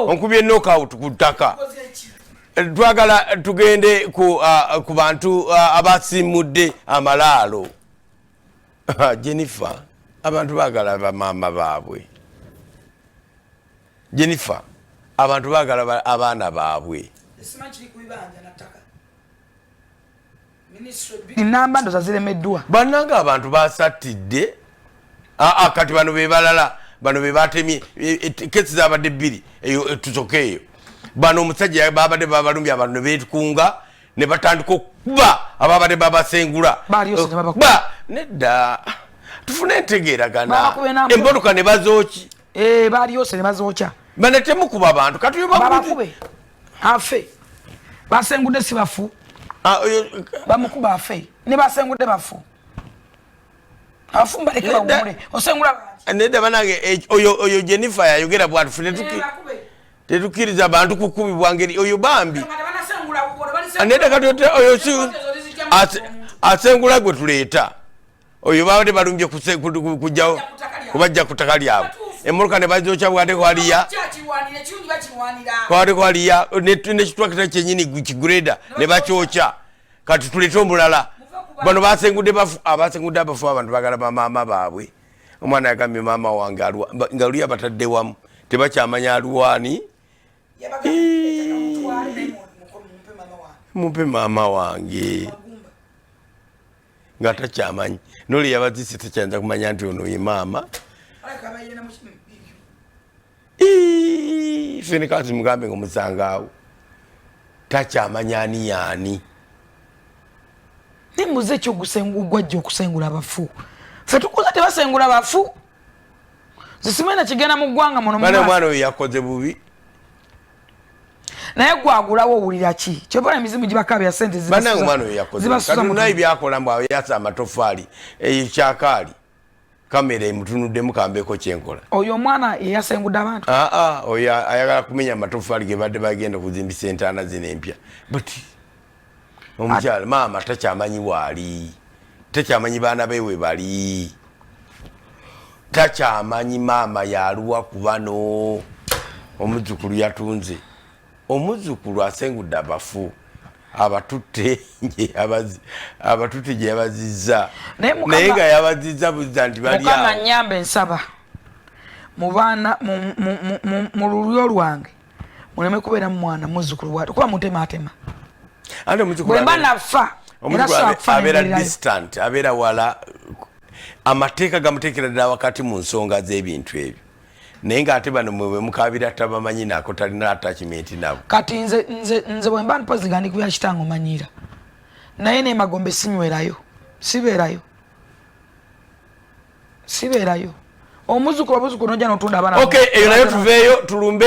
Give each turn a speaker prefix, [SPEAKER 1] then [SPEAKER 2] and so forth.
[SPEAKER 1] onkubye knockout ku ttaka. Twagala tugende ku bantu abasimudde amalaalo. Jennifer, abantu bagala bamaama baabwe. Jennifer, abantu bagala abaana baabwe.
[SPEAKER 2] Namba ndo zaziremeddwa.
[SPEAKER 1] Bannanga abantu basatidde. Kati bano be balala, bano be batemye kesi zabadde bbiri eyo tusokeeyo. Bano omusajja babadde babalumbya abantu ne beetukunga ne batandika okuba ababadde babasengula. Nedda tufune entegeeragana. Emmotoka ne bazooki.
[SPEAKER 2] Baali yose ne bazoocha.
[SPEAKER 1] Bane temukuba abantu kati
[SPEAKER 2] babakube afe basengudde si bafu bamukuba afe ne basengudde bafu afu mbaleke bawumule osengula
[SPEAKER 1] nedda banange oyo Jennifer yayogera bwatu fune tetukiriza abantu kukubibwa ngeri oyo bambi nedda kati oyo si asengula gwe tuleeta oyo babadde balumbye kujjawo kubajja ku ttaka lyabwe. Emmotoka ne bazoocha bwate kwaliya nekitwakita kyenyini kigureda ne bakyokya kati tuleete omulala. Bano basengudde bafu abasengudde abafu abantu bagala bamaama baabwe. Omwana yagambye maama wange nga luli abatadde wamu tebakyamanya alwani. Mumpe maama wange nga takyamanyi noli yabazise tekyanza kumanya nti ono ye maama. Fene kazi mugambe ngomusangaawo takyamanya ani yaani.
[SPEAKER 2] Nimuze ekyo gwajja okusengula abafu ffe tukuza tebasengula bafu zisimena kigenda mu ggwanga muno
[SPEAKER 1] omwana oyo yakoze bubi
[SPEAKER 2] naye gwagulawo owulira ki kyobala emizimu gibakabya sente
[SPEAKER 1] banange omwana oyo yakoze kati naye byakola mbu yasa amatofaali eyo kyakaali kamera emutunuddemu kambeeko kyenkola.
[SPEAKER 2] Oyo omwana yeyasengudde abantu.
[SPEAKER 1] Oyo ayagala kumenya amatofaali ge badde bagenda kuzimbisa entaana zino empya. But omukyala maama takyamanyi waali, takyamanyi baana bewe bali, takyamanyi maama yaluwa ku bano. Omuzzukulu yatunze, omuzzukulu asengudde abafu abatutte gye yabazizza naye nga yabazizza buzza nti bali awo.
[SPEAKER 2] Mukama nnyambe nsaba mu baana mu lulyo lwange muleme kubeera mu mwana muzzukulu bwati kuba mutematema bwe mba nafa
[SPEAKER 1] abeera distant abeera wala amateeka gamuteekera ddala wakati mu nsonga z'ebintu ebyo naye ng'ate bano mwe mukabira tabamanyi nako talina attachment nabo.
[SPEAKER 2] Kati nze bwe mba mpozi nga ndi kubya kitange omanyiira naye n'emagombe sinywerayo sibeerayo omuzzukulu n'ojja n'otunda abaana.
[SPEAKER 1] Okay, eyo nayo tuveeyo tulumbe.